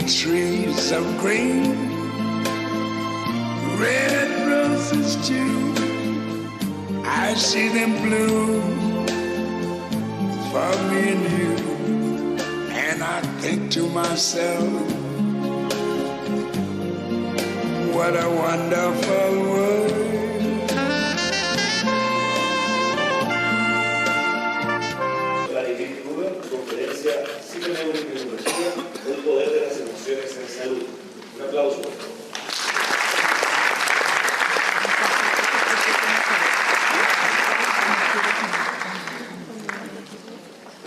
trees of green, red roses too. I see them bloom for me and you, and I think to myself, what a wonderful world. Conferencia Psiconeuroinmunología, el poder de las emociones en salud. Un aplauso.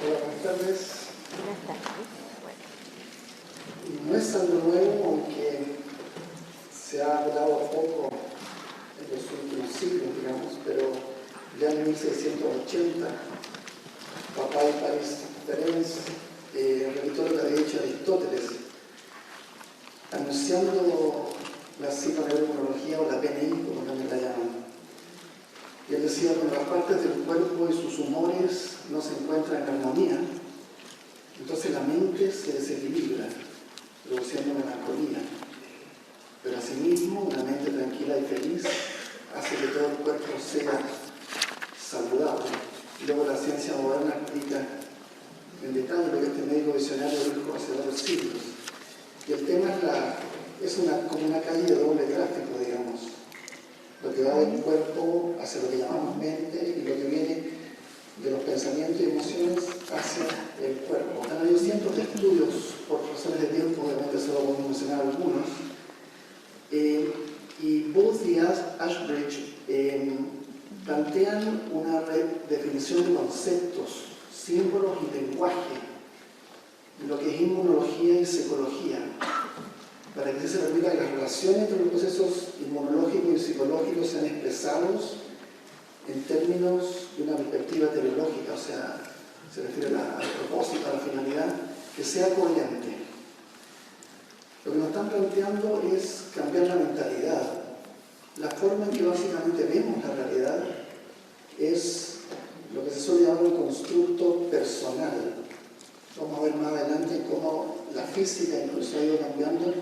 Buenas tardes. No es algo nuevo, aunque se ha hablado poco en los últimos siglos, digamos, pero ya en 1680, Papá y París Terence, revisó lo que había dicho Aristóteles, anunciando la psiconeuroinmunología o la PNI, como también la llaman. Y él decía, cuando las partes del cuerpo y sus humores no se encuentran en armonía, entonces la mente se desequilibra, produciendo melancolía. Pero asimismo, una mente tranquila y feliz hace que todo el cuerpo sea saludable. Y luego la ciencia moderna explica en detalle lo que este médico visionario dijo hace varios siglos. Y el tema es como una calle de doble tráfico, digamos. Lo que va del cuerpo hacia lo que llamamos mente y lo que viene de los pensamientos y emociones hacia el cuerpo. Han habido cientos de estudios, por razones de tiempo, obviamente solo podemos mencionar algunos. Y Booth y Ashbridge plantean una redefinición de conceptos, símbolos y lenguaje, lo que es inmunología y psicología, para que se permita que las relaciones entre los procesos inmunológicos y psicológicos sean expresados en términos de una perspectiva teleológica, o sea, se refiere al propósito, a la finalidad, que sea coherente. Lo que nos están planteando es cambiar la mentalidad. La forma en que básicamente vemos la realidad es lo que se suele llamar un constructo personal. Vamos a ver más adelante cómo la física incluso ha ido cambiando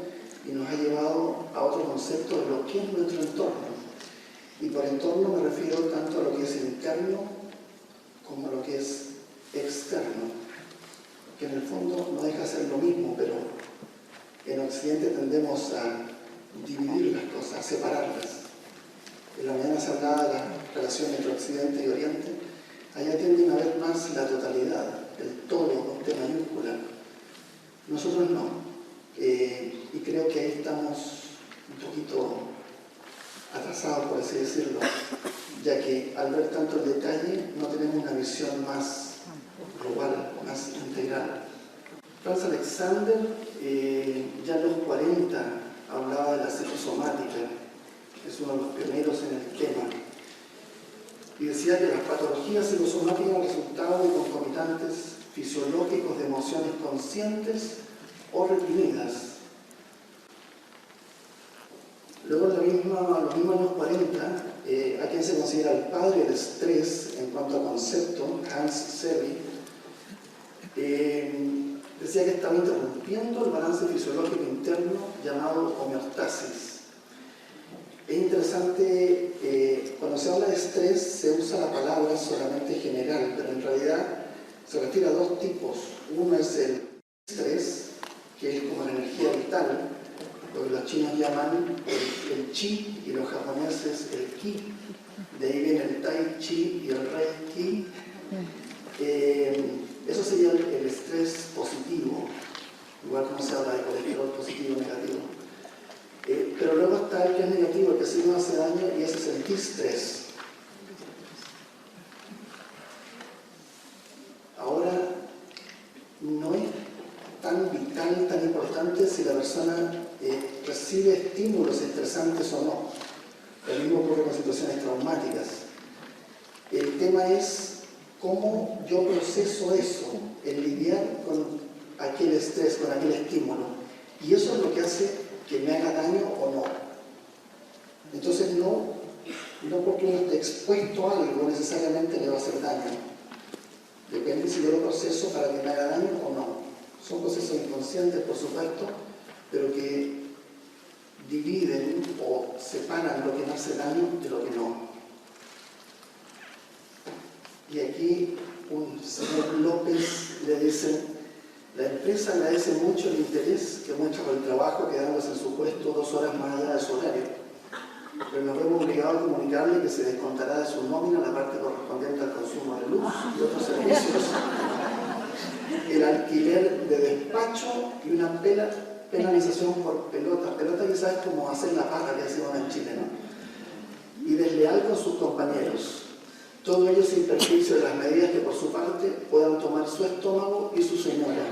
y nos ha llevado a otro concepto de lo que es nuestro entorno. Y por entorno me refiero tanto a lo que es interno como a lo que es externo, que en el fondo no deja de ser lo mismo, pero en Occidente tendemos a dividir las cosas, a separarlas. En la mañana se hablaba de la relación entre Occidente y Oriente. Allá tienden a ver más la totalidad, el todo con T mayúscula. Nosotros no. Y creo que ahí estamos un poquito atrasados, por así decirlo, ya que al ver tanto el detalle no tenemos una visión más global, más integral. Franz Alexander, ya en los 40, hablaba de la psicosomática, es uno de los pioneros en el tema, y decía que las patologías psicosomáticas son resultado de concomitantes fisiológicos de emociones conscientes o reprimidas. Luego, en los mismos años 40, a quien se considera el padre del estrés en cuanto a concepto, Hans Selye, decía que estaba interrumpiendo el balance fisiológico interno llamado homeostasis. Es interesante, cuando se habla de estrés se usa la palabra solamente general, pero en realidad se refiere a dos tipos. Uno es el estrés, que es como la energía vital, lo que los chinos llaman el chi y los japoneses el ki. De ahí viene el tai chi y el reiki. Eso sería el estrés positivo, igual como se habla de colesterol positivo y negativo. Pero luego está el que es negativo, el que sí nos hace daño, y ese es el distrés. Ahora, no es tan vital, tan importante si la persona recibe estímulos estresantes o no. Lo mismo ocurre con situaciones traumáticas. El tema es cómo yo proceso eso, el lidiar con aquel estrés, con aquel estímulo. Y eso es lo que hace que me haga daño o no. Entonces no porque uno esté expuesto a algo necesariamente le va a hacer daño. Depende si yo lo proceso para que me haga daño o no. Son procesos inconscientes, por supuesto, pero que dividen o separan lo que no hace daño de lo que no. Y aquí un señor López le dice: la empresa agradece mucho el interés que muestra por el trabajo, quedándose en su puesto 2 horas más allá de su horario, pero nos vemos obligados a comunicarle que se descontará de su nómina la parte correspondiente al consumo de luz y otros servicios, el alquiler de despacho y una penalización por pelota. Pelota quizás es como hacer la paja que hacemos en Chile, ¿no? Y desleal con sus compañeros. Todo ello sin perjuicio de las medidas que por su parte puedan tomar su estómago y su señora.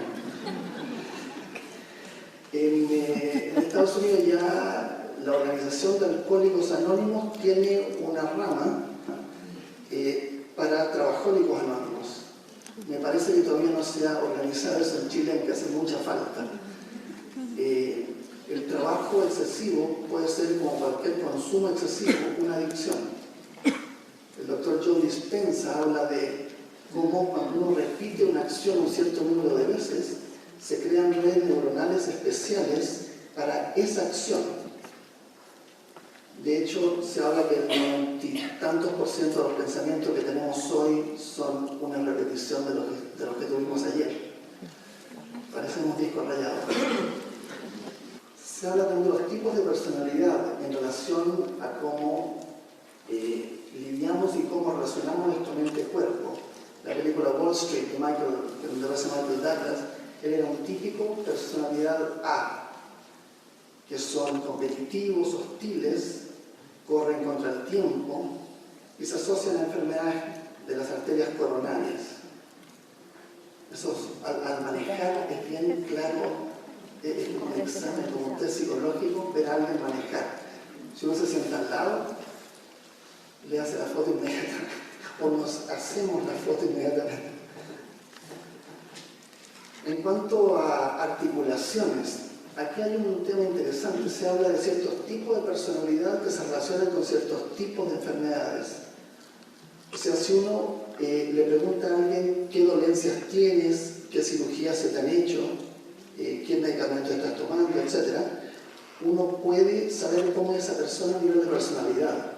En Estados Unidos ya la Organización de Alcohólicos Anónimos tiene una rama para trabajólicos anónimos. Me parece que todavía no se ha organizado eso en Chile, aunque hace mucha falta. El trabajo excesivo puede ser, como cualquier consumo excesivo, una adicción. El doctor Joe Dispenza habla de cómo cuando uno repite una acción un cierto número de veces, se crean redes neuronales especiales para esa acción. De hecho, se habla que el 90 y tantos % de los pensamientos que tenemos hoy son una repetición de los que tuvimos ayer. Parecemos discos rayados. Se habla también de los tipos de personalidad en relación a cómo lidiamos y cómo relacionamos nuestra mente-cuerpo. La película Wall Street de Michael Douglas, él era un típico personalidad A, que son competitivos, hostiles, corren contra el tiempo y se asocian a enfermedades de las arterias coronarias. Eso al manejar es bien claro, es como un examen, como un test psicológico, ver a alguien manejar. Si uno se sienta al lado, le hace la foto inmediatamente, o nos hacemos la foto inmediatamente. En cuanto a articulaciones, aquí hay un tema interesante. Se habla de ciertos tipos de personalidad que se relacionan con ciertos tipos de enfermedades. O sea, si uno le pregunta a alguien qué dolencias tienes, qué cirugías se te han hecho, qué medicamentos estás tomando, etc., uno puede saber cómo es esa persona a nivel de personalidad.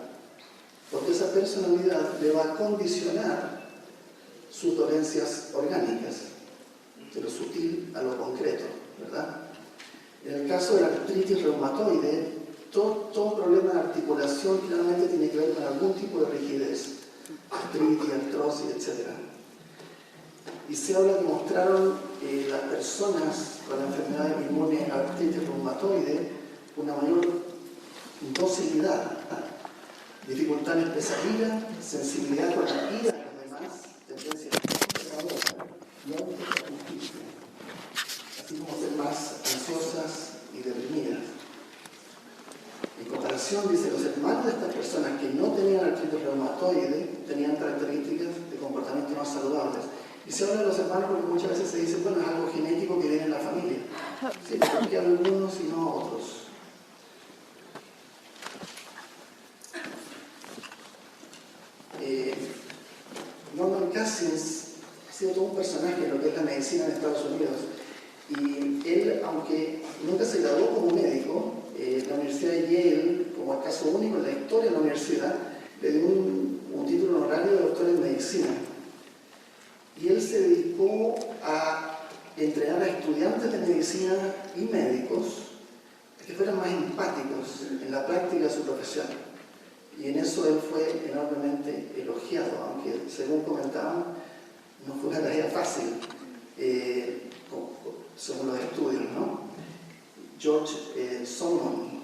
Porque esa personalidad le va a condicionar sus dolencias orgánicas, de lo sutil a lo concreto, ¿verdad? En el caso de la artritis reumatoide, todo problema de articulación finalmente tiene que ver con algún tipo de rigidez, artritis, artrosis, etc. Y se habla que mostraron las personas con la enfermedad inmune artritis reumatoide una mayor docilidad, dificultad en expresar ira, sensibilidad con la ira de los demás, tendencia a y autojusticia, así como ser más ansiosas y deprimidas. En comparación, dice, los hermanos de estas personas que no tenían artritis reumatoide tenían características de comportamiento más saludables. Y se habla de los hermanos porque muchas veces se dice, bueno, es algo genético que viene en la familia. Sí, porque algunos y no otros. Norman Cousins ha sido todo un personaje en lo que es la medicina en Estados Unidos. Y él, aunque nunca se graduó como médico, la Universidad de Yale, como el caso único en la historia de la universidad, le dio un título honorario de doctor en medicina. Y él se dedicó a entrenar a estudiantes de medicina y médicos que fueran más empáticos en la práctica de su profesión. Y en eso él fue enormemente elogiado, aunque según comentaban, no fue una tarea fácil, según los estudios, ¿no? George Solomon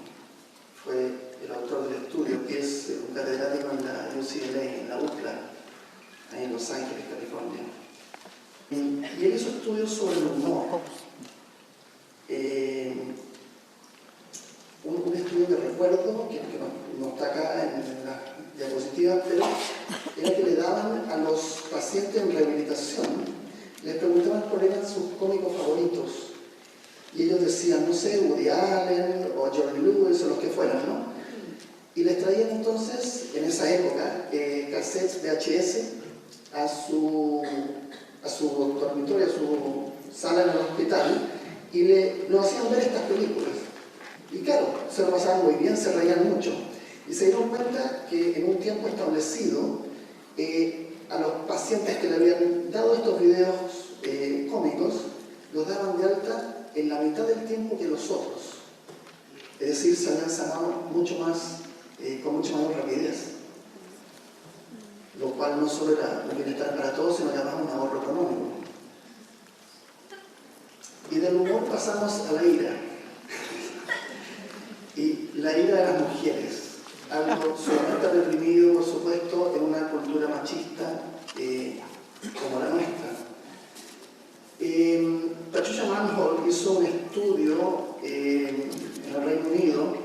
fue el autor del estudio, que es un catedrático en la UCLA, en la UCLA, ahí en Los Ángeles, California. Y él hizo estudios sobre el humor. Un estudio que recuerdo, que no está acá en la diapositiva, pero era que le daban a los pacientes en rehabilitación, les preguntaban cuáles eran sus cómicos favoritos. Y ellos decían, no sé, Woody Allen o Jerry Lewis o los que fueran, ¿no? Y les traían entonces, en esa época, cassettes VHS a su dormitorio, a su sala en el hospital, y nos hacían ver estas películas. Y claro, se lo pasaban muy bien, se reían mucho. Y se dieron cuenta que en un tiempo establecido, a los pacientes que le habían dado estos videos cómicos, los daban de alta en la mitad del tiempo que los otros. Es decir, se habían sanado mucho más, con mucha mayor rapidez. Lo cual no solo era un bienestar para todos, sino que además un ahorro económico. Y del humor pasamos a la ira. Y la ira de las mujeres. Algo sumamente reprimido, por supuesto, en una cultura machista como la nuestra. Patricia Manhole hizo un estudio en el Reino Unido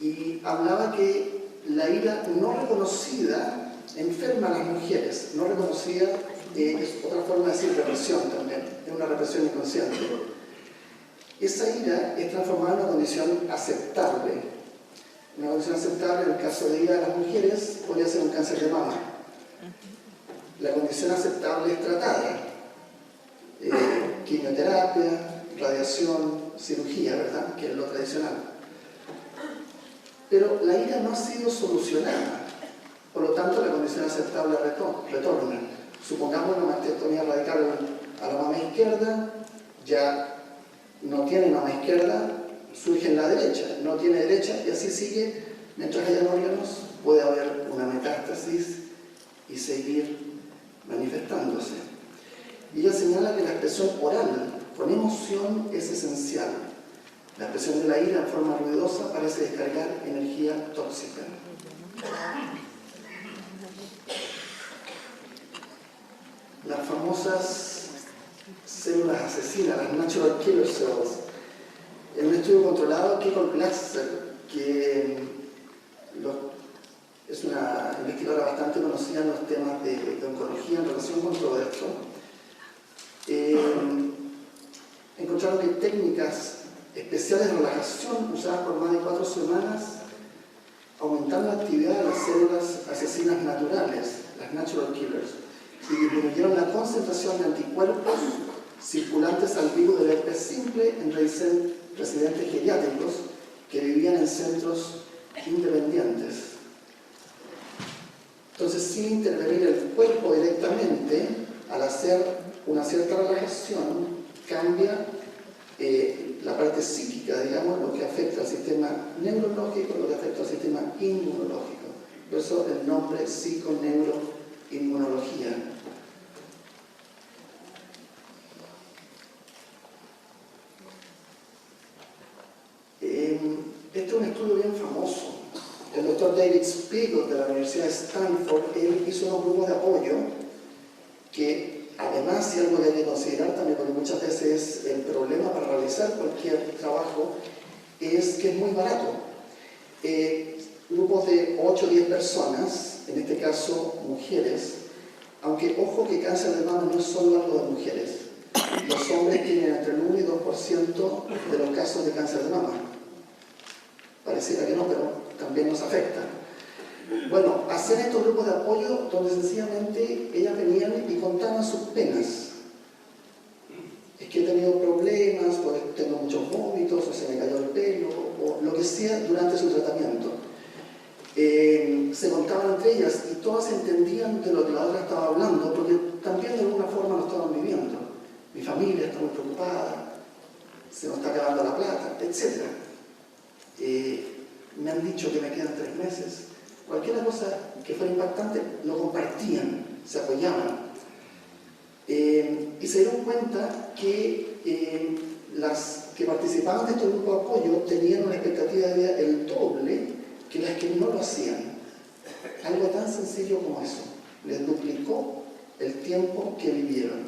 y hablaba que la ira no reconocida enferma a las mujeres, no reconocida es otra forma de decir represión también, es una represión inconsciente. Esa ira es transformada en una condición aceptable. Una condición aceptable en el caso de ira de las mujeres podría ser un cáncer de mama. La condición aceptable es tratada. Quimioterapia, radiación, cirugía, ¿verdad? Que es lo tradicional. Pero la ira no ha sido solucionada. Por lo tanto, la condición aceptable retorna. Supongamos una mastectomía radical a la mama izquierda, ya no tiene mama izquierda, surge en la derecha, no tiene derecha y así sigue. Mientras hayan órganos, puede haber una metástasis y seguir manifestándose. Y ella señala que la expresión oral con emoción es esencial. La expresión de la ira en forma ruidosa parece descargar energía tóxica. Las famosas células asesinas, las natural killer cells. En un estudio controlado, Kiko Glasser, que es una investigadora bastante conocida en los temas de oncología en relación con todo esto, encontraron que técnicas especiales de relajación usadas por más de 4 semanas aumentaron la actividad de las células asesinas naturales, las natural killers, y disminuyeron la concentración de anticuerpos circulantes al virus del herpes simple en residentes geriátricos que vivían en centros independientes. Entonces, sin intervenir el cuerpo directamente, al hacer una cierta relajación, cambia la parte psíquica, digamos, lo que afecta al sistema neurológico, lo que afecta al sistema inmunológico. Por eso el nombre psiconeuroinmunología. Este es un estudio bien famoso. El doctor David Spiegel de la Universidad de Stanford, él hizo unos grupos de apoyo que, además, y algo que hay que considerar también, porque muchas veces el problema para realizar cualquier trabajo es que es muy barato. Grupos de 8 o 10 personas, en este caso mujeres, aunque ojo que cáncer de mama no es solo algo de mujeres. Los hombres tienen entre el 1 y 2% de los casos de cáncer de mama. Pareciera que no, pero también nos afecta. Bueno, hacían estos grupos de apoyo donde sencillamente ellas venían y contaban sus penas. Es que he tenido problemas, porque tengo muchos vómitos, o se me cayó el pelo, o lo que sea durante su tratamiento. Se contaban entre ellas y todas entendían de lo que la otra estaba hablando, porque también de alguna forma lo estaban viviendo. Mi familia está muy preocupada, se nos está acabando la plata, etc. Me han dicho que me quedan 3 meses. Cualquier cosa que fuera impactante lo compartían, se apoyaban. Y se dieron cuenta que las que participaban de estos grupos de apoyo tenían una expectativa de vida el doble que las que no lo hacían. Algo tan sencillo como eso. Les duplicó el tiempo que vivieron.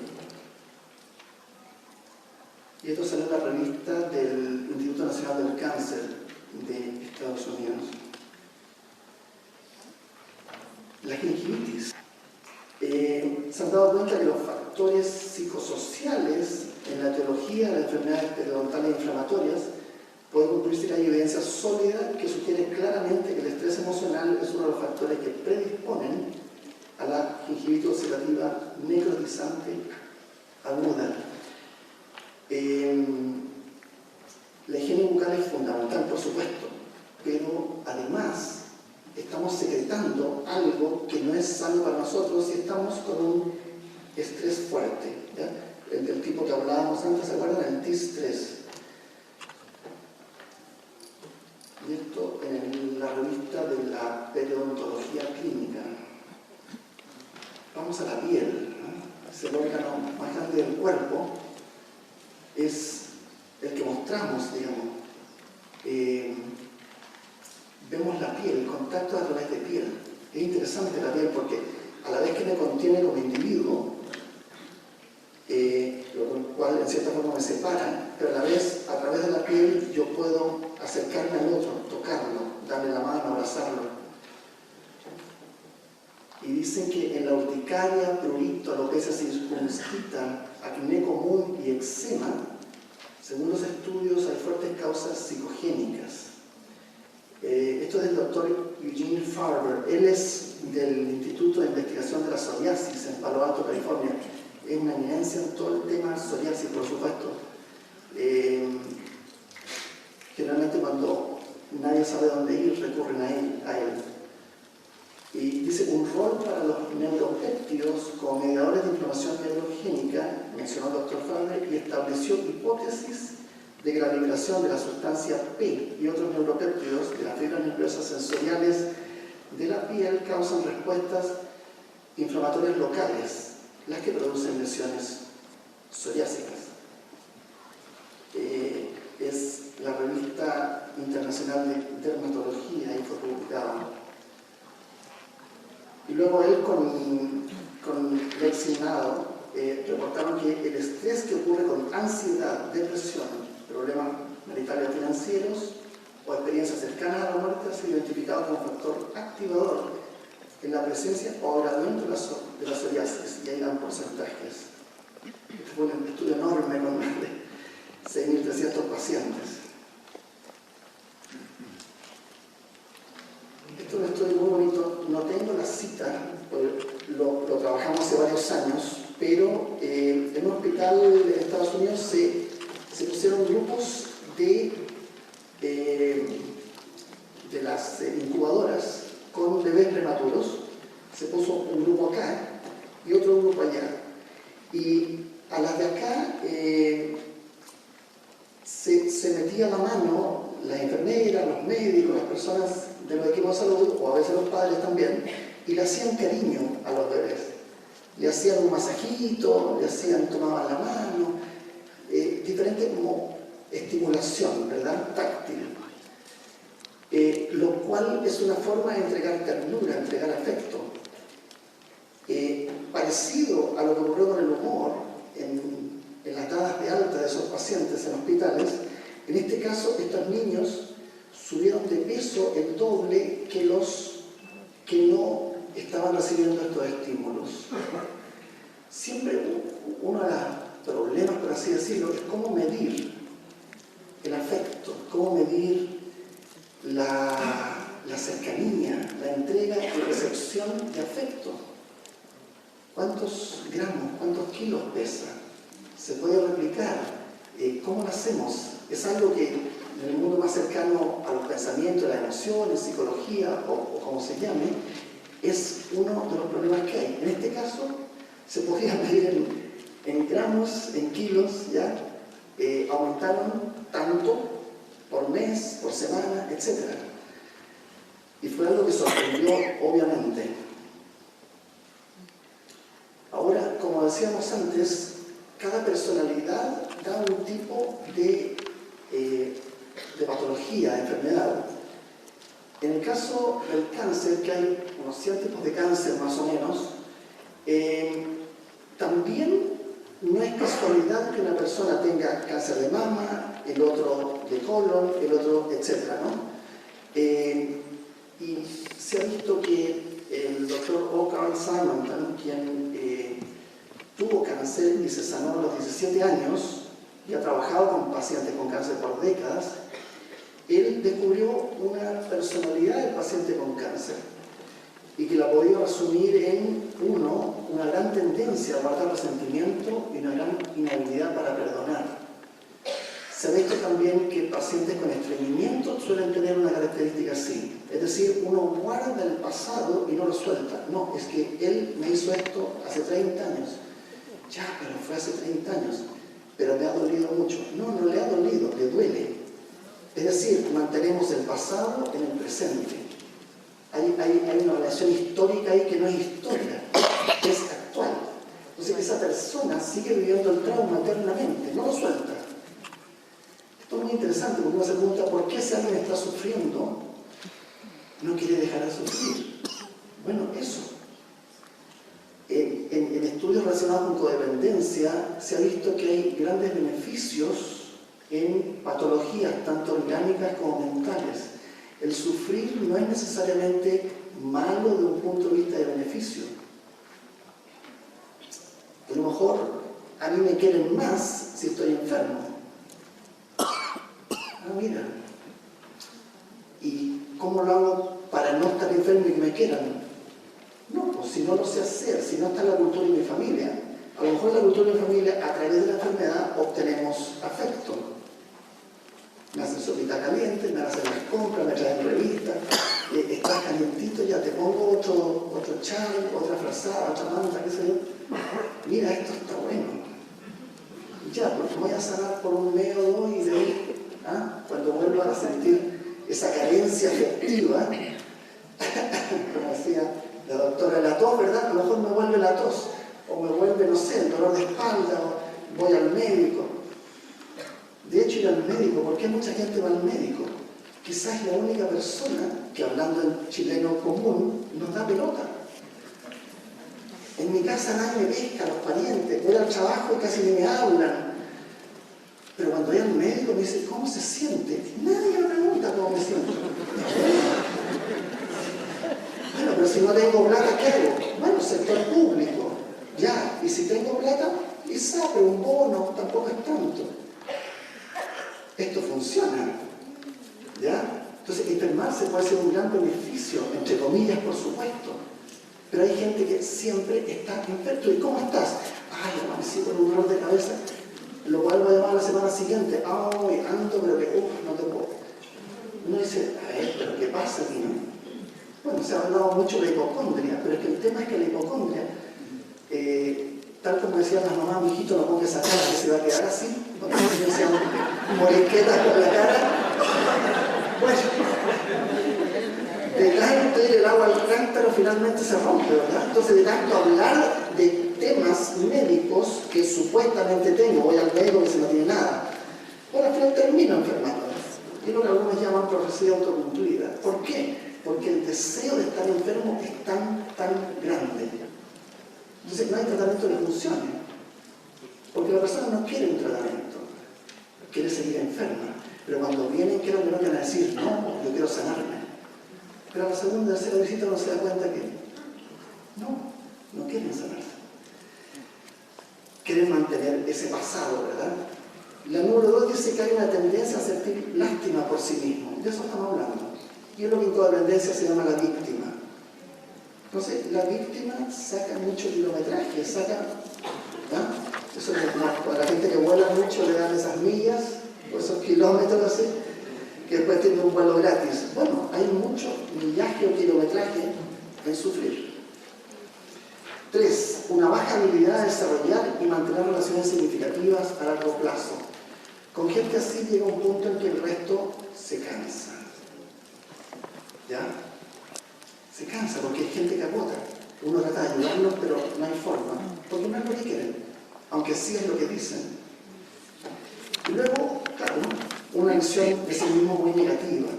Y esto salió en la revista del Instituto Nacional del Cáncer de Estados Unidos. La gingivitis. Se han dado cuenta que los factores psicosociales en la etiología de las enfermedades periodontales inflamatorias pueden concluirse que hay evidencia sólida que sugiere claramente que el estrés emocional es uno de los factores que predisponen a la gingivitis ulcerativa necrotizante aguda. La higiene bucal es fundamental, por supuesto, pero además estamos secretando algo que no es sano para nosotros y estamos con un estrés fuerte, ¿ya? El del tipo que hablábamos antes, ¿se acuerdan? El T-stress. Y esto en la revista de la periodontología clínica. Vamos a la piel, ¿no? Es el órgano más grande del cuerpo, es el que mostramos, digamos. Vemos la piel, el contacto a través de piel. Es interesante la piel porque a la vez que me contiene como individuo, con el cual en cierta forma me separa, pero a la vez a través de la piel yo puedo acercarme al otro, tocarlo, darle la mano, abrazarlo. Y dicen que en la urticaria, prurito, alopecia circunscrita, acné común y eczema, según los estudios hay fuertes causas psicogénicas. Esto es del doctor Eugene Farber. Él es del Instituto de Investigación de la Psoriasis en Palo Alto, California. Es una eminencia en todo el tema psoriasis, por supuesto. Generalmente cuando nadie sabe dónde ir, recurren a él. Y dice, un rol para los neuropéptidos como mediadores de inflamación neurogénica, mencionó el doctor Farber, y estableció hipótesis de que la liberación de la sustancia P y otros neuropéptidos de las fibras nerviosas sensoriales de la piel causan respuestas inflamatorias locales, las que producen lesiones psoriásicas. Es la revista internacional de dermatología y fue publicado. Y luego él con Lexi Nado reportaron que el estrés que ocurre con ansiedad, depresión, problemas maritales o financieros o experiencias cercanas a la muerte ha sido identificado como factor activador en la presencia o agravamiento de la psoriasis, y ahí dan porcentajes. Este fue un estudio enorme con más de 6.300 pacientes. Esto es un estudio muy bonito, no tengo la cita, lo trabajamos hace varios años, pero en un hospital en Estados Unidos se pusieron grupos de las incubadoras con bebés prematuros. Se puso un grupo acá y otro grupo allá. Y a las de acá se metía la mano las enfermeras, los médicos, las personas de los equipos de salud, o a veces los padres también, y le hacían cariño a los bebés. Le hacían un masajito, tomaban la mano, diferente como estimulación, ¿verdad? Táctil. Lo cual es una forma de entregar ternura, entregar afecto. Parecido a lo que ocurrió con el humor en las dadas de alta de esos pacientes en hospitales, en este caso estos niños subieron de peso el doble que los que no estaban recibiendo estos estímulos. Siempre uno de los problemas, por así decirlo, es cómo medir el afecto, cómo medir la cercanía, la entrega y recepción de afecto. ¿Cuántos gramos, cuántos kilos pesa? ¿Se puede replicar? ¿Cómo lo hacemos? Es algo que en el mundo más cercano a los pensamientos, las emociones, psicología o como se llame, es uno de los problemas que hay. En este caso, se podía medir en gramos, en kilos, ¿ya? Aumentaron tanto por mes, por semana, etc. Y fue algo que sorprendió, obviamente. Ahora, como decíamos antes, cada personalidad da un tipo de patología, de enfermedad. En el caso del cáncer, que hay unos 100 tipos de cáncer más o menos, también no es casualidad que una persona tenga cáncer de mama, el otro de colon, el otro, etc., ¿no? Y se ha visto que el doctor O. Carl Simonton, quien tuvo cáncer y se sanó a los 17 años y ha trabajado con pacientes con cáncer por décadas, él descubrió una personalidad del paciente con cáncer y que la ha podido resumir en, uno, una gran tendencia a guardar resentimiento y una gran inhabilidad para perdonar. Se Se ha visto también que pacientes con estreñimiento suelen tener una característica así. Es decir, uno guarda el pasado y no lo suelta. No, es que él me hizo esto hace 30 años. Ya, pero fue hace 30 años. Pero me ha dolido mucho. No, no le ha dolido, le duele. Es decir, mantenemos el pasado en el presente. Hay una relación histórica ahí que no es histórica, que es actual. Entonces esa persona sigue viviendo el trauma eternamente, no lo suelta. Esto es muy interesante porque uno se pregunta por qué si alguien está sufriendo no quiere dejar de sufrir. Bueno, eso. En estudios relacionados con codependencia se ha visto que hay grandes beneficios en patologías tanto orgánicas como mentales. El sufrir no es necesariamente malo de un punto de vista de beneficio. A lo mejor a mí me quieren más si estoy enfermo. Mira. ¿Y cómo lo hago para no estar enfermo y que me quieran? No, pues si no lo sé hacer, si no está en la cultura de mi familia, a lo mejor en la cultura de mi familia, a través de la enfermedad, obtenemos afecto. Me hacen sopita caliente, me hacen las compras, me traen revistas, estás calientito, ya te pongo otro chal, otra frazada, otra manta, qué sé yo. Mira, esto está bueno. Ya, porque voy a sanar por un mes o dos y de ahí, cuando vuelva a sentir esa carencia afectiva, como decía la doctora, la tos, ¿verdad? A lo mejor me vuelve la tos, o me vuelve, no sé, el dolor de espalda, o voy al médico. De hecho, ir al médico, ¿por qué mucha gente va al médico? Quizás es la única persona que, hablando en chileno común, nos da pelota. En mi casa nadie me pesca, los parientes, voy al trabajo y casi ni me hablan. Pero cuando voy al médico me dice, ¿cómo se siente? Nadie me pregunta cómo me siento. Bueno, pero si no tengo plata, ¿qué hago? Bueno, sector público. Ya, y si tengo plata, quizá, pero un bono tampoco es tanto. Esto funciona, ¿ya? Entonces, enfermarse puede ser un gran beneficio, entre comillas, por supuesto. Pero hay gente que siempre está enferma. ¿Y cómo estás? Ay, amanecí con un dolor de cabeza. Lo cual voy a llamar la semana siguiente. Ay, ando, pero que, no te puedo. Uno dice, a ver, ¿pero qué pasa aquí, no? Bueno, se ha hablado mucho de la hipocondria, pero es que el tema es que la hipocondria, tal como decían las mamás, mi hijito, no ponga esa cara, que se va a quedar así, cuando los niños sean morisquetas con la cara. Bueno, de tanto ir el agua al cántaro finalmente se rompe, ¿verdad? Entonces, de tanto hablar de temas médicos que supuestamente tengo, voy al médico que se no tiene nada, bueno, al final termino enfermando. Y lo que algunos llaman profecía autocumplida. ¿Por qué? Porque el deseo de estar enfermo es tan grande. Entonces no hay tratamiento que funcione. Porque la persona no quiere un tratamiento, quiere seguir enferma. Pero cuando vienen, quiero que no van a decir, no, yo quiero sanarme. Pero a la segunda o tercera visita uno se da cuenta que no quieren sanarse. Quieren mantener ese pasado, ¿verdad? La número 2 dice que hay una tendencia a sentir lástima por sí mismo. De eso estamos hablando. Y es lo que en codependencia se llama la víctima. Entonces, la víctima saca mucho kilometraje, eso es como a la gente que vuela mucho le dan esas millas, o esos kilómetros así, que después tiene un vuelo gratis. Bueno, hay mucho millaje o kilometraje en sufrir. 3. Una baja habilidad de desarrollar y mantener relaciones significativas a largo plazo. Con gente así llega un punto en que el resto se cansa. ¿Ya? Se cansa porque hay gente que agota. Uno trata de ayudarlos, pero no hay forma. Porque no es lo que quieren, aunque sí es lo que dicen. Y luego, claro, una visión de sí mismo muy negativa.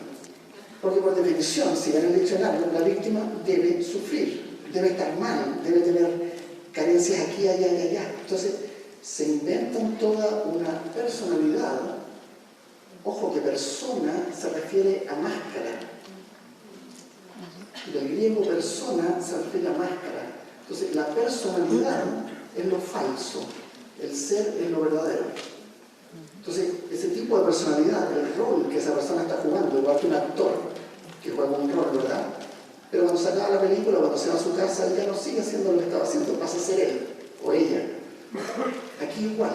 Porque por definición, si ven el diccionario, la víctima debe sufrir, debe estar mal, debe tener carencias aquí, allá y allá. Entonces, se inventan toda una personalidad. Ojo, que persona se refiere a máscara. Del griego persona se refiere a máscara. Entonces, la personalidad es lo falso, el ser es lo verdadero. Entonces, ese tipo de personalidad, el rol que esa persona está jugando, igual que un actor que juega un rol, ¿verdad? Pero cuando se acaba la película, cuando se va a su casa, él ya no sigue haciendo lo que estaba haciendo, pasa a ser él o ella. Aquí igual,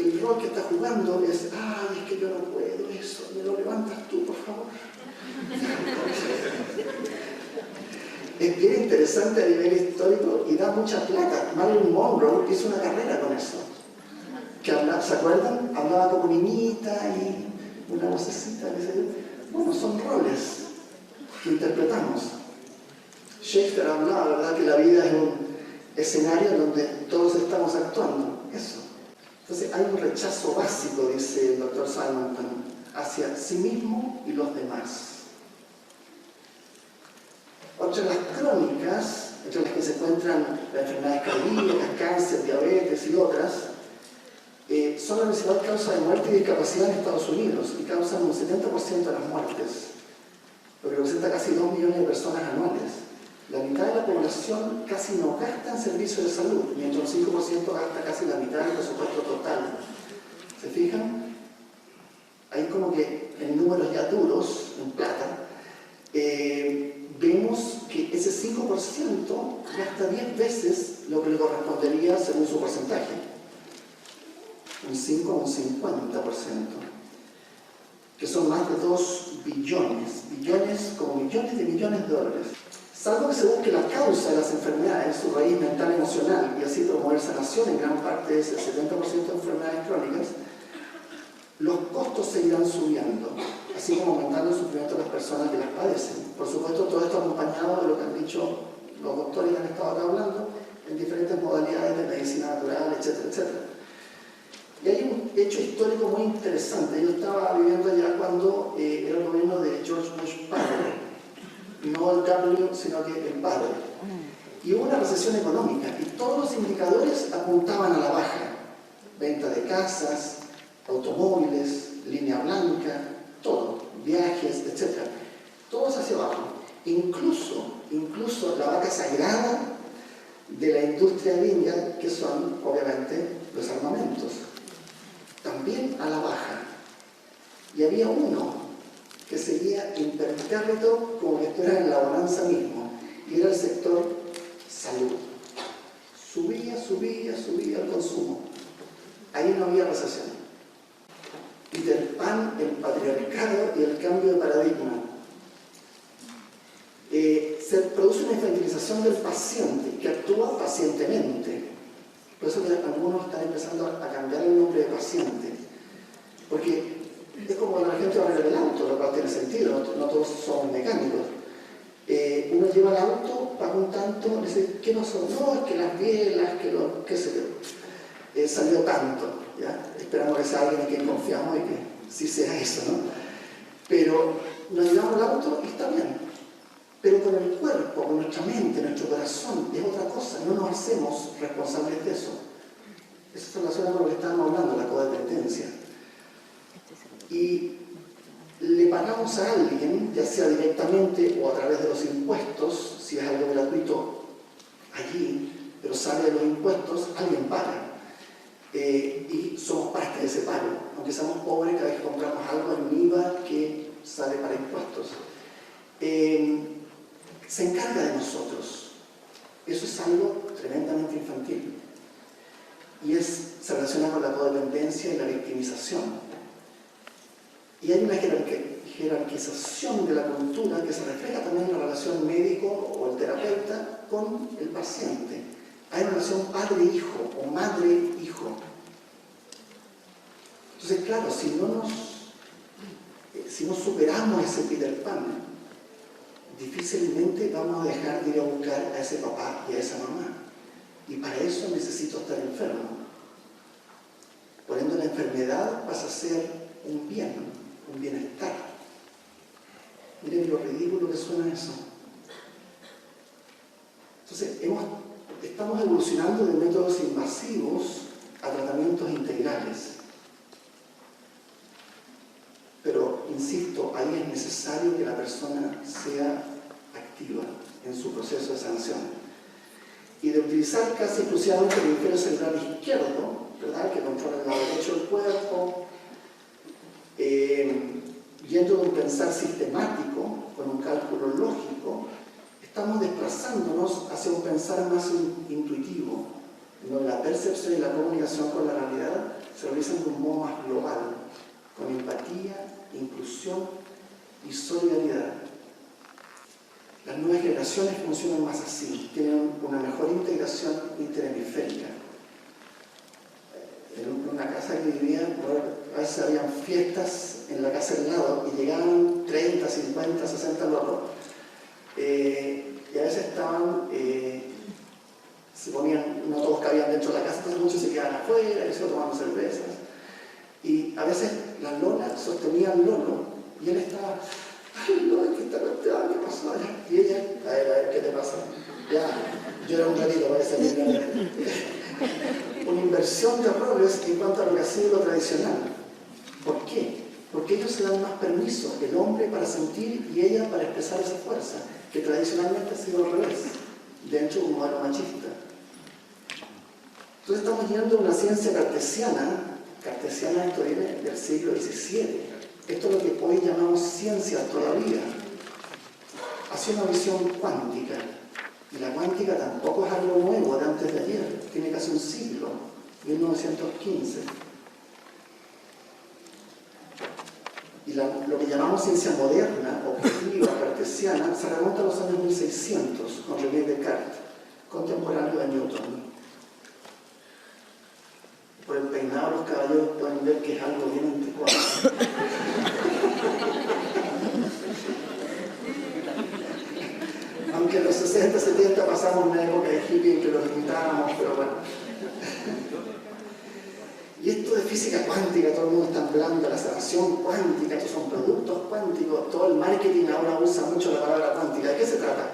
el rol que está jugando es, ay, es que yo no puedo eso, me lo levantas tú, por favor. Es bien interesante a nivel histórico y da mucha plata. Marilyn Monroe hizo una carrera con eso. Que ¿se acuerdan? Hablaba como niñita y una vocecita, qué sé yo. Bueno, son roles que interpretamos. Shakespeare hablaba, ¿verdad?, que la vida es un escenario en donde todos estamos actuando. Eso. Entonces hay un rechazo básico, dice el Dr. Simonton, hacia sí mismo y los demás. Otra de las crónicas, entre las que se encuentran las enfermedades cardíacas, cáncer, diabetes y otras, son la principal causa de muerte y discapacidad en Estados Unidos y causan un 70% de las muertes, lo que representa casi 2 millones de personas anuales. La mitad de la población casi no gasta en servicios de salud, mientras el 5% gasta casi la mitad del presupuesto total. ¿Se fijan? Ahí como que en números ya duros, en plata, vemos que ese 5% gasta 10 veces lo que le correspondería según su porcentaje. Un 5 o un 50%, que son más de 2 billones, billones como millones de millones de dólares. Salvo que se busque la causa de las enfermedades, su raíz mental emocional, y así promover sanación en gran parte de ese 70% de enfermedades crónicas, los costos seguirán subiendo, así como aumentando el sufrimiento de las personas que las padecen. Por supuesto, todo esto acompañado de lo que han dicho los doctores que han estado acá hablando, en diferentes modalidades de medicina natural, etcétera, etcétera. Y hay un hecho histórico muy interesante. Yo estaba viviendo allá cuando era el gobierno de George Bush padre, no el W, sino que el padre. Y hubo una recesión económica y todos los indicadores apuntaban a la baja. Venta de casas, automóviles, línea blanca, todo, viajes, etc. Todos hacia abajo. Incluso la vaca sagrada de la industria gringa, que son, obviamente, los armamentos. También a la baja. Y había uno que seguía impertérrito como que estuviera en la bonanza mismo, y era el sector salud. Subía el consumo. Ahí no había recesión. Peter Pan, el patriarcado y el cambio de paradigma. Se produce una infantilización del paciente que actúa pacientemente. Por eso que algunos están empezando a cambiar el nombre de paciente. Porque es como la gente va a arreglar el auto, lo cual tiene sentido, no todos somos mecánicos. Uno lleva el auto, paga un tanto, le dice, ¿qué pasó? No, es que las bielas, qué sé yo. Salió tanto, ¿ya? Esperamos que sea alguien en quien confiamos y que sí sea eso, ¿no? Pero nos llevamos el auto y está bien. Pero con el cuerpo, con nuestra mente, nuestro corazón, es otra cosa, no nos hacemos responsables de eso. Eso se relaciona con lo que estábamos hablando, la codependencia. Y le pagamos a alguien, ya sea directamente o a través de los impuestos, si es algo gratuito allí, pero sale de los impuestos, alguien paga. Y somos parte de ese pago. Aunque seamos pobres, cada vez que compramos algo en IVA que sale para impuestos. Se encarga de nosotros. Eso es algo tremendamente infantil. Y se relaciona con la codependencia y la victimización. Y hay una jerarquización de la cultura que se refleja también en la relación médico o el terapeuta con el paciente. Hay una relación padre-hijo o madre-hijo. Entonces, claro, si no superamos ese Peter Pan, difícilmente vamos a dejar de ir a buscar a ese papá y a esa mamá. Y para eso necesito estar enfermo. Por ende, la enfermedad pasa a ser un bien, un bienestar. Miren lo ridículo que suena eso. Entonces, estamos evolucionando de métodos invasivos a tratamientos integrales. Pero, insisto, ahí es necesario que la persona sea activa en su proceso de sanación. Y de utilizar casi exclusivamente el hemisferio cerebral izquierdo, ¿verdad?, que controla el lado derecho del cuerpo, yendo de un pensar sistemático, con un cálculo lógico, estamos desplazándonos hacia un pensar más intuitivo, donde la percepción y la comunicación con la realidad se realizan de un modo más global, con empatía, inclusión y solidaridad. Las nuevas generaciones funcionan más así, tienen una mejor integración interhemisférica. En una casa que vivía, a veces habían fiestas en la casa al lado y llegaban 30, 50, 60 locos. Y a veces estaban, se ponían, no todos cabían dentro de la casa, entonces muchos se quedaban afuera, y se iban tomando cervezas. Y a veces las lolas sostenían Lolo y él estaba, ay, no, es que esta cuestión, ¿qué pasó allá? Y ella, a ver, ¿qué te pasa? Ya, yo era un ratito para salir. Una inversión de roles en cuanto a lo que ha sido lo tradicional. ¿Por qué? Porque ellos se dan más permiso, el hombre para sentir y ella para expresar esa fuerza, que tradicionalmente ha sido al revés, dentro de un modelo machista. Entonces estamos yendo a una ciencia cartesiana, esto viene del siglo XVII. Esto es lo que hoy llamamos ciencia todavía. Hacia una visión cuántica. Y la cuántica tampoco es algo nuevo de antes de ayer, tiene casi un siglo, 1915. Y lo que llamamos ciencia moderna, objetiva, cartesiana, se remonta a los años 1600, con René Descartes, contemporáneo de Newton. Por el peinado los caballeros pueden ver que es algo bien anticuado. Aunque en los 60, 70 pasamos una época de hippie en que los limitábamos, pero bueno. Y esto de física cuántica, todo el mundo está hablando de la sanación cuántica, estos son productos cuánticos, todo el marketing ahora usa mucho la palabra cuántica. ¿De qué se trata?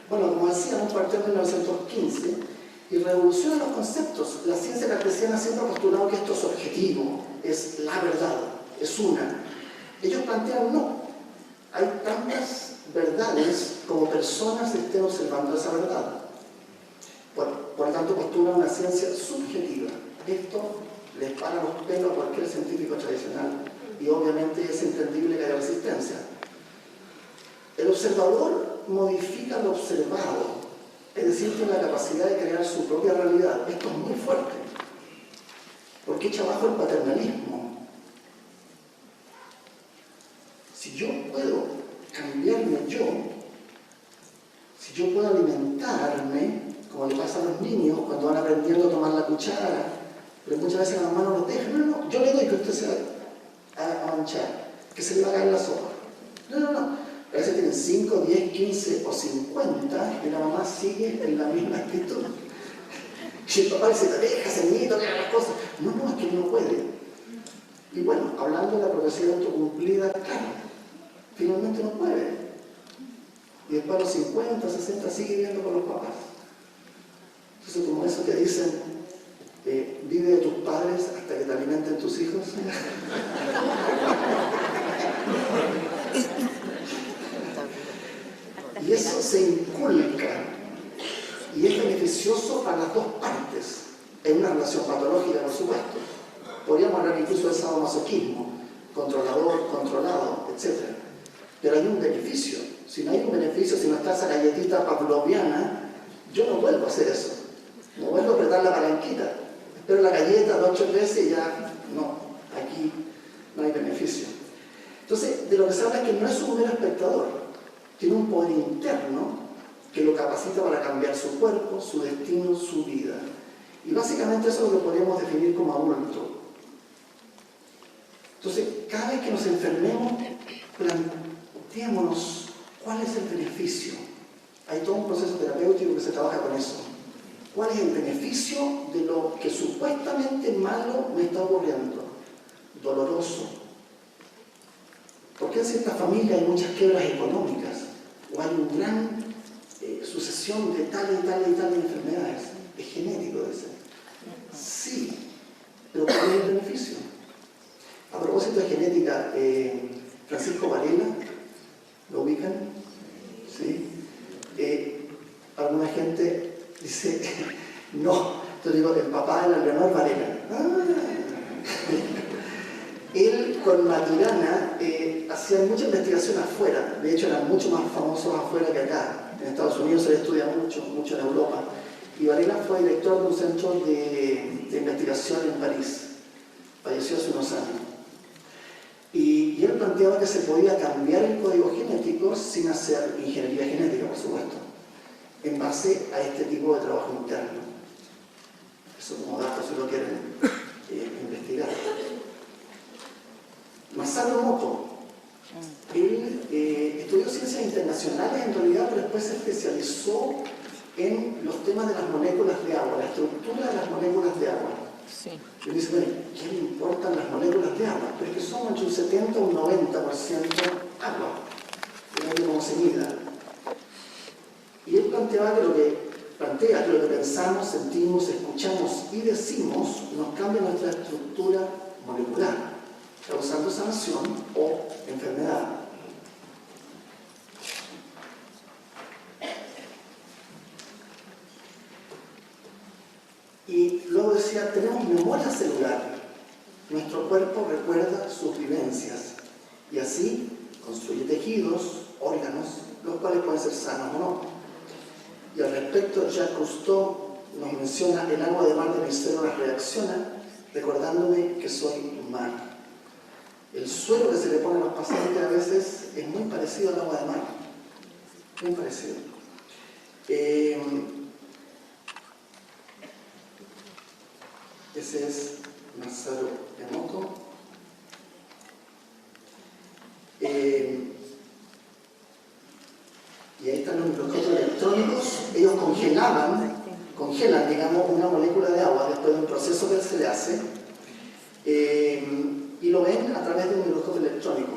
Bueno, como decíamos, partió en 1915 y revoluciona los conceptos. La ciencia cartesiana siempre ha postulado que esto es objetivo, es la verdad, es una. Ellos plantean no. Hay tantas verdades como personas estén observando esa verdad. Por lo tanto, postula una ciencia subjetiva. Esto les para los pelos a cualquier científico tradicional y obviamente es entendible que haya resistencia. El observador modifica lo observado, es decir, tiene la capacidad de crear su propia realidad. Esto es muy fuerte, porque echa abajo el paternalismo. Si yo puedo cambiarme yo, si yo puedo alimentarme, como le pasa a los niños cuando van aprendiendo a tomar la cuchara, pero muchas veces las manos los dejan, no, yo le doy que usted se va a manchar, que se le va a caer la sopa. No. A veces tienen 5, 10, 15 o 50 y la mamá sigue en la misma actitud. Y el papá dice, deja, ceñito, que haga las cosas. No, es que no puede. Y bueno, hablando de la profecía autocumplida, claro, finalmente no puede. Y después a los 50, 60 sigue viviendo con los papás. Entonces, como eso que dicen, vive de tus padres hasta que te alimenten tus hijos. Y eso se inculca y es beneficioso para las dos partes, en una relación patológica, por supuesto. Podríamos hablar incluso de sadomasoquismo, controlador, controlado, etc. Pero hay un beneficio. Si no hay un beneficio, si no está esa galletita pavloviana, yo no vuelvo a hacer eso. No vuelvo a apretar la palanquita. Espero la galleta 2 o 3 veces y ya no, aquí no hay beneficio. Entonces, de lo que se habla es que no es un mero espectador. Tiene un poder interno que lo capacita para cambiar su cuerpo, su destino, su vida. Y básicamente eso es lo que podríamos definir como adulto. Entonces, cada vez que nos enfermemos, planteémonos cuál es el beneficio. Hay todo un proceso terapéutico que se trabaja con eso. ¿Cuál es el beneficio de lo que supuestamente malo me está ocurriendo? Doloroso. ¿Por qué en ciertas familias hay muchas quiebras económicas? ¿O hay una gran sucesión de tales enfermedades? Es genético, debe ser. Sí, pero ¿cuál es el beneficio? A propósito de genética, Francisco Varela, ¿lo ubican? ¿Sí? Alguna gente dice, no, yo digo, el papá de la Leonor Varela. Él con Maturana hacía mucha investigación afuera, de hecho eran mucho más famosos afuera que acá. En Estados Unidos se le estudia mucho en Europa. Y Varela fue director de un centro de investigación en París. Falleció hace unos años. Y él planteaba que se podía cambiar el código genético sin hacer ingeniería genética, por supuesto, en base a este tipo de trabajo interno. Eso como datos si lo quieren investigar. Masaru Emoto, él estudió ciencias internacionales en realidad, pero después se especializó en los temas de las moléculas de agua, la estructura de las moléculas de agua. Sí. Y dice, bueno, ¿qué le importan las moléculas de agua? Pero es que son entre un 70 y un 90% agua, depende de cómo se mida. Y él plantea que lo que pensamos, sentimos, escuchamos y decimos nos cambia nuestra estructura molecular, causando sanación o enfermedad. Y luego decía, tenemos memoria celular. Nuestro cuerpo recuerda sus vivencias y así construye tejidos, órganos, los cuales pueden ser sanos o no. Y al respecto, Jacques Cousteau nos menciona: el agua de mar de mis células reacciona recordándome que soy mar. El suero que se le pone a los pacientes a veces es muy parecido al agua de mar. Muy parecido. Ese es Masaru Emoto. Y ahí están los microscopios electrónicos. Ellos congelan, digamos, una molécula de agua después de un proceso que se le hace, y lo ven a través de un microscopio electrónico.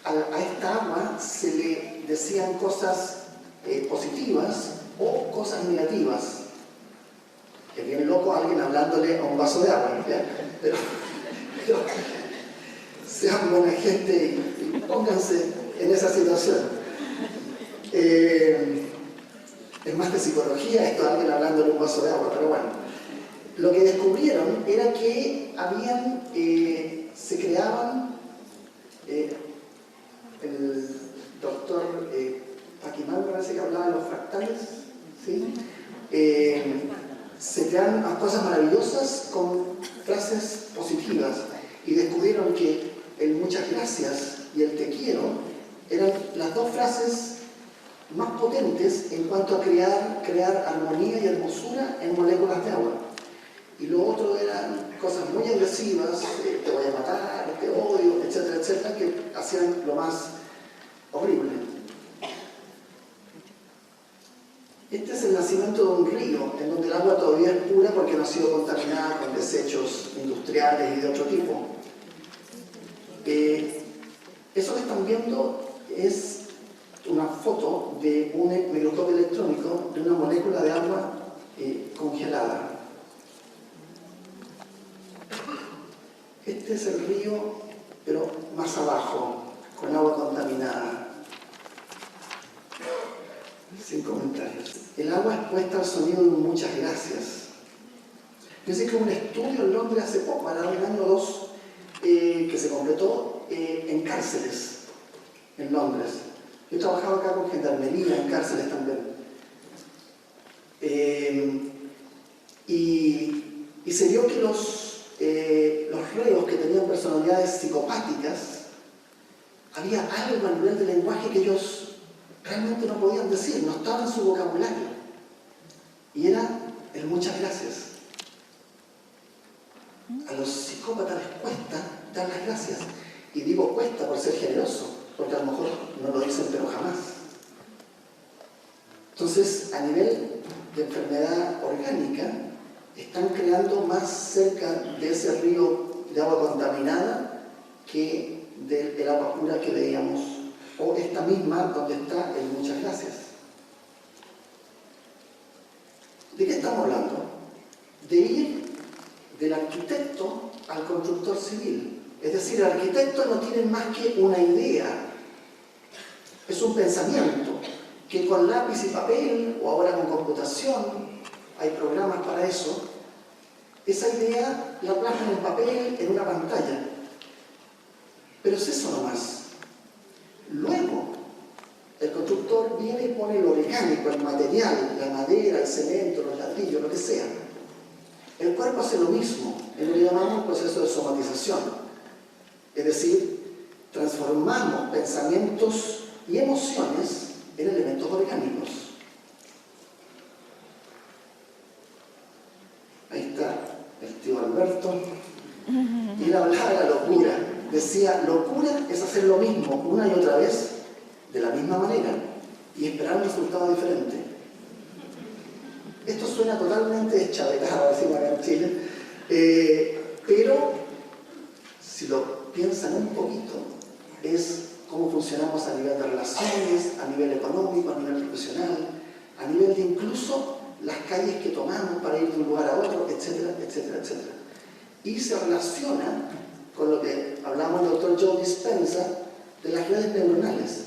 A esta agua se le decían cosas positivas o cosas negativas. Es bien loco alguien hablándole a un vaso de agua, ¿ya? Pero sean buena gente y pónganse en esa situación. Es más de psicología esto, alguien hablándole a un vaso de agua, pero bueno. Lo que descubrieron era que se creaban, el doctor Paquimán me parece que hablaba de los fractales, ¿sí? Se crean cosas maravillosas con frases positivas y descubrieron que el muchas gracias y el te quiero eran las dos frases más potentes en cuanto a crear armonía y hermosura en moléculas de agua. Y lo otro eran cosas muy agresivas, te voy a matar, te odio, etcétera, etcétera, que hacían lo más horrible. Este es el nacimiento de un río, en donde el agua todavía es pura porque no ha sido contaminada con desechos industriales y de otro tipo. Eso que están viendo es una foto de un microscopio electrónico de una molécula de agua congelada. Este es el río, pero más abajo, con agua contaminada. Sin comentarios. El agua expuesta al sonido de muchas gracias. Fíjense que un estudio en Londres hace poco, para el año 2, que se completó en cárceles en Londres. Yo he trabajado acá con gendarmería en cárceles también. Y se vio que los reos que tenían personalidades psicopáticas, había algo a nivel de lenguaje que ellos realmente no podían decir, no estaba en su vocabulario. Y era el muchas gracias. A los psicópatas les cuesta dar las gracias. Y digo cuesta por ser generoso, porque a lo mejor no lo dicen pero jamás. Entonces, a nivel de enfermedad orgánica, están creando más cerca de ese río de agua contaminada que del agua pura que veíamos, o esta misma donde está el muchas gracias. ¿De qué estamos hablando? De ir del arquitecto al constructor civil. Es decir, el arquitecto no tiene más que una idea, es un pensamiento que con lápiz y papel, o ahora con computación, hay programas para eso, esa idea la plasma en papel, en una pantalla. Pero es eso nomás. Luego, el constructor viene y pone lo orgánico, el material, la madera, el cemento, los ladrillos, lo que sea. El cuerpo hace lo mismo, en lo que llamamos proceso de somatización. Es decir, transformamos pensamientos y emociones en elementos orgánicos. Ahí está el tío Alberto. Y él hablaba de la locura. Decía, locura es hacer lo mismo una y otra vez, de la misma manera, y esperar un resultado diferente. Esto suena totalmente deschavetado, decimos acá en Chile, pero si lo piensan un poquito, es cómo funcionamos a nivel de relaciones, a nivel económico, a nivel profesional, a nivel de incluso las calles que tomamos para ir de un lugar a otro, etcétera, etcétera, etcétera. Y se relaciona con lo que hablamos el doctor Joe Dispenza de las redes neuronales.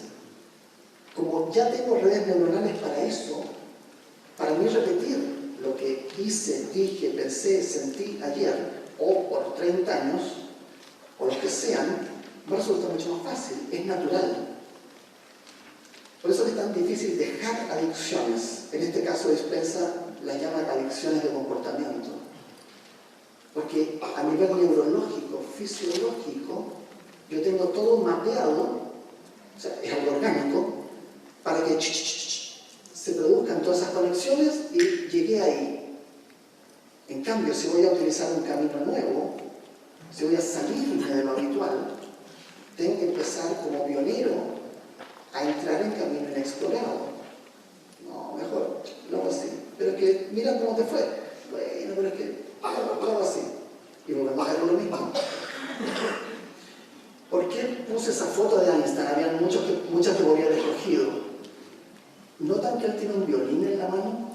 Como ya tengo redes neuronales para eso, para mí repetir lo que hice, dije, pensé, sentí ayer, o por 30 años, o los que sean, me resulta mucho más fácil, es natural. Por eso es tan difícil dejar adicciones. En este caso Dispenza las llama adicciones de comportamiento. Porque a nivel neurológico, fisiológico, yo tengo todo mapeado, o sea, es algo orgánico, para que se produzcan todas esas conexiones y llegué ahí. En cambio, si voy a utilizar un camino nuevo, si voy a salirme de lo habitual, tengo que empezar como pionero a entrar en camino inexplorado. No, mejor, luego así. Pero es que, mira cómo te fue. Bueno, pero es que, luego así. Y volvemos a hacer lo mismo. ¿Por qué puse esa foto de Einstein? Habían muchas que podría haber escogido. ¿Notan que él tiene un violín en la mano?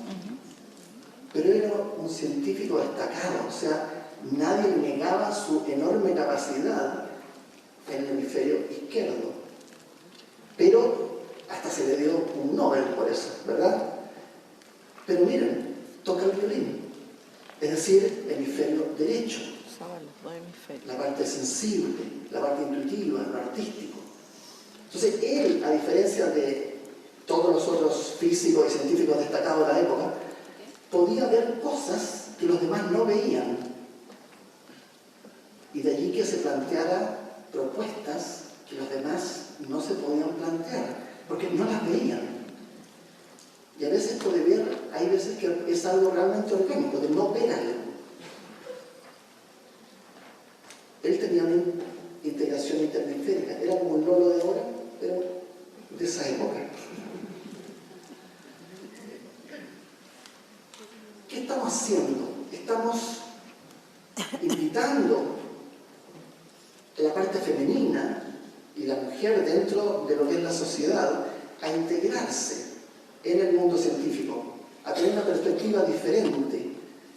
Pero era un científico destacado, o sea, nadie negaba su enorme capacidad en el hemisferio izquierdo. Pero hasta se le dio un Nobel por eso, ¿verdad? Pero miren, toca el violín, es decir, hemisferio derecho. La parte sensible, la parte intuitiva, lo artístico. Entonces él, a diferencia de todos los otros físicos y científicos destacados de la época, podía ver cosas que los demás no veían. Y de allí que se planteara propuestas que los demás no se podían plantear, porque no las veían. Y a veces puede ver, hay veces que es algo realmente orgánico, de no ver algo. Él tenía una integración interhemisférica, era como un lolo de ahora, pero de esa época. ¿Qué estamos haciendo? Estamos invitando a la parte femenina y la mujer dentro de lo que es la sociedad a integrarse en el mundo científico, a tener una perspectiva diferente,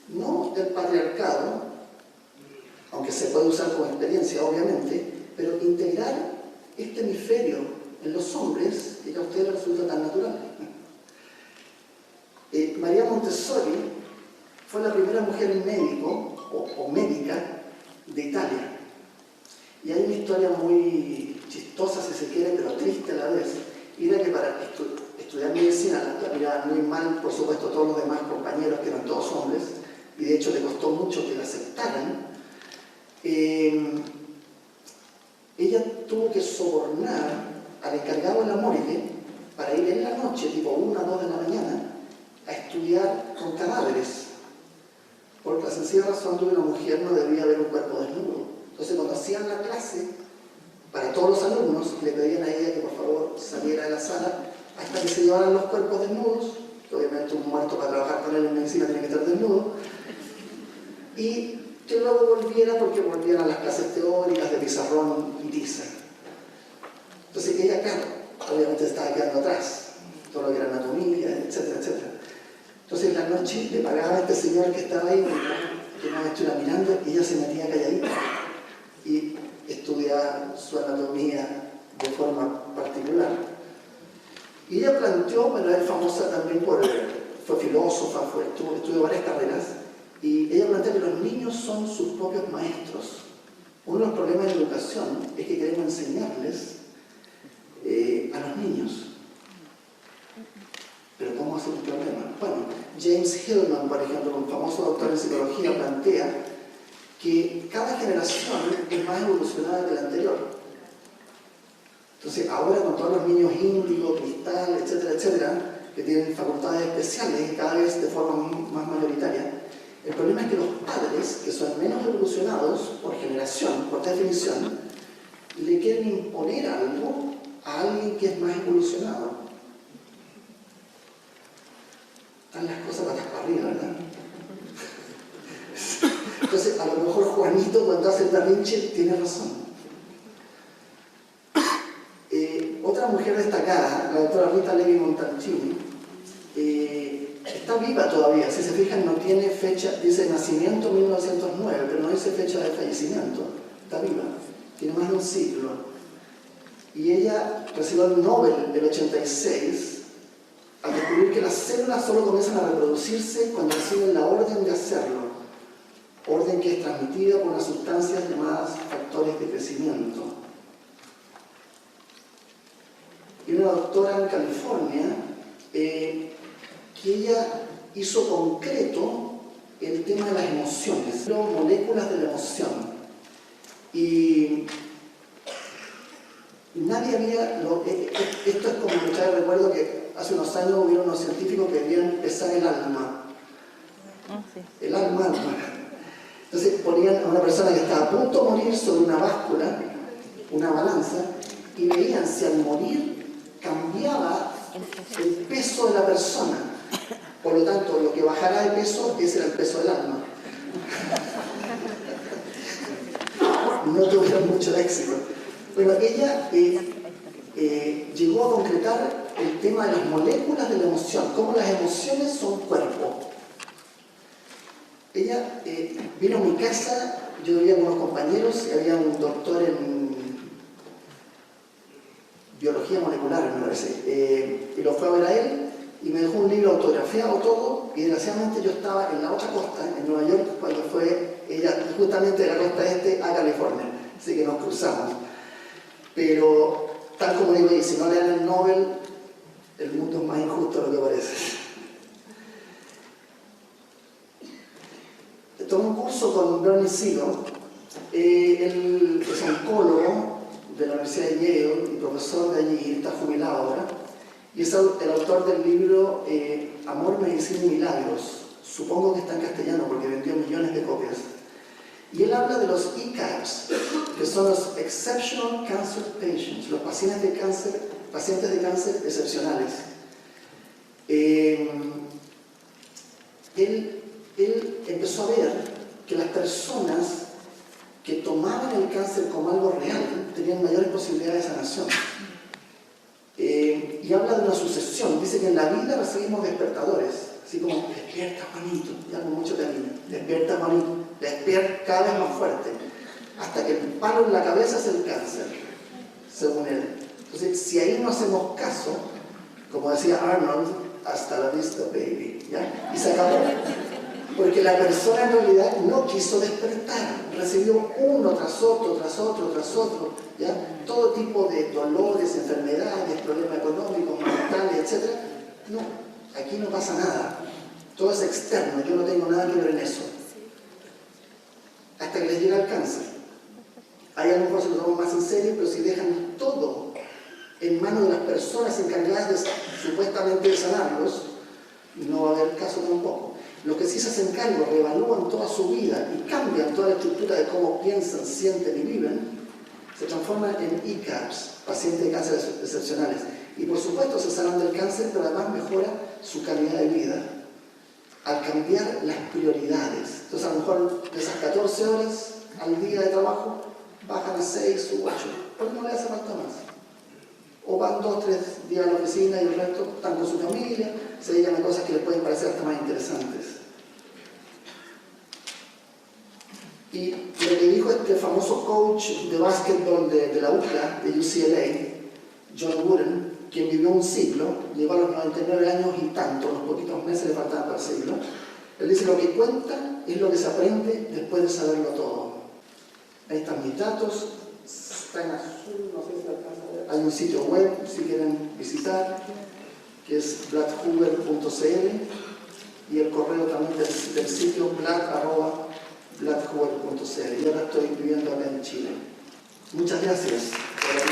no del patriarcado, aunque se puede usar como experiencia, obviamente, pero integrar este hemisferio en los hombres que a ustedes les resulta tan natural. María Montessori fue la primera mujer médico o médica de Italia. Y hay una historia muy chistosa, si se quiere, pero triste a la vez. Y era que para estudiar medicina la miraban muy mal, por supuesto, todos los demás compañeros, que eran todos hombres, y de hecho le costó mucho que la aceptaran. Ella tuvo que sobornar al encargado de la morgue para ir en la noche, tipo 1 o 2 de la mañana, a estudiar con cadáveres, por la sencilla razón de que una mujer no debía ver un cuerpo desnudo. Entonces, cuando hacían la clase, para todos los alumnos, le pedían a ella que por favor saliera de la sala hasta que se llevaran los cuerpos desnudos, que obviamente un muerto para trabajar con él en medicina tiene que estar desnudo, y que luego volviera, porque volvieran a las clases teóricas de pizarrón y tiza. Entonces ella, claro, obviamente estaba quedando atrás, todo lo que era anatomía, etcétera, etcétera. Entonces en la noche le pagaba a este señor que estaba ahí, que nos estuviera mirando, y ella se metía calladita y estudiaba su anatomía de forma particular. Y ella planteó, bueno, es famosa también fue filósofa, estudió varias carreras, y ella plantea que los niños son sus propios maestros. Uno de los problemas de la educación es que queremos enseñarles a los niños. vamos a ser un problema. Bueno, James Hillman, por ejemplo, un famoso doctor en psicología, plantea que cada generación es más evolucionada que la anterior. Entonces, ahora con todos los niños índigo, cristal, etcétera, etcétera, que tienen facultades especiales y cada vez de forma más mayoritaria, el problema es que los padres, que son menos evolucionados por generación, por definición, le quieren imponer algo a alguien que es más evolucionado. Están las cosas para arriba, ¿verdad? Entonces, a lo mejor Juanito, cuando hace el berrinche, tiene razón. Otra mujer destacada, la doctora Rita Levi-Montalcini, está viva todavía. Si se fijan, no tiene fecha, dice nacimiento 1909, pero no dice fecha de fallecimiento. Está viva, tiene más de un siglo. Y ella recibió el Nobel del 86 al descubrir que las células solo comienzan a reproducirse cuando reciben la orden de hacerlo. Orden que es transmitida por unas sustancias llamadas factores de crecimiento. Y una doctora en California que ella hizo concreto el tema de las emociones, las moléculas de la emoción. Y nadie había... esto es como, ya recuerdo que hace unos años hubieron unos científicos que querían pesar el alma. El alma. Entonces ponían a una persona que estaba a punto de morir sobre una báscula, una balanza, y veían si al morir cambiaba el peso de la persona. Por lo tanto, lo que bajara de peso, ese era el peso del alma. No tuvieron mucho éxito. Bueno, ella llegó a concretar el tema de las moléculas de la emoción, cómo las emociones son cuerpo. Ella vino a mi casa, yo vivía con unos compañeros y había un doctor en biología molecular, me parece, y lo fue a ver a él y me dejó un libro autografiado todo, y desgraciadamente yo estaba en la otra costa, en Nueva York, cuando fue ella justamente de la costa este a California, así que nos cruzamos. Pero tal como digo, si no le dan el Nobel, el mundo es más injusto de lo que parece. Tomé un curso con Bernie Siegel, él es oncólogo de la Universidad de Yale y profesor de allí, está jubilado ahora, y es el autor del libro Amor, Medicina y Milagros. Supongo que está en castellano porque vendió millones de copias. Y él habla de los ECAPs, que son los Exceptional Cancer Patients, los pacientes de cáncer excepcionales. Él empezó a ver que las personas que tomaban el cáncer como algo real tenían mayores posibilidades de sanación. Y habla de una sucesión. Dice que en la vida recibimos despertadores, así como despierta Juanito, ya con mucho cariño, despierta Juanito, despierta cada vez más fuerte, hasta que el palo en la cabeza es el cáncer, según él. Entonces, si ahí no hacemos caso, como decía Arnold, hasta la vista, baby, ¿ya? Y se acabó. Porque la persona en realidad no quiso despertar, recibió uno tras otro, tras otro, tras otro, ¿ya? Todo tipo de dolores, enfermedades, problemas económicos, maritales, etc. No, aquí no pasa nada. Todo es externo, yo no tengo nada que ver en eso. Hasta que les llega el cáncer. Ahí a lo mejor se lo toman más en serio, pero si dejan todo en manos de las personas encargadas de supuestamente de sanarlos, no va a haber caso tampoco. Los que sí se hacen cargo, reevalúan toda su vida y cambian toda la estructura de cómo piensan, sienten y viven, se transforman en ECAPs, pacientes de cáncer excepcionales. Y por supuesto se sanan del cáncer, pero además mejora su calidad de vida al cambiar las prioridades. Entonces a lo mejor de esas 14 horas al día de trabajo bajan a 6 u 8, porque no le hace falta más. O van 2 o 3 días a la oficina y el resto están con su familia, se dedican a cosas que les pueden parecer hasta más interesantes. Y lo que dijo este famoso coach de básquetbol de la UCLA, de UCLA, John Wooden, quien vivió un siglo, llegó a los 99 años y tanto, unos poquitos meses le faltaban para el siglo, él dice: lo que cuenta es lo que se aprende después de saberlo todo. Ahí están mis datos, está en azul, no sé si alcanza a ver. Hay un sitio web si quieren visitar, que es bladhoover.cl, y el correo también del sitio blad@bladhoover.cl. Y ahora estoy viviendo acá en Chile. Muchas gracias por la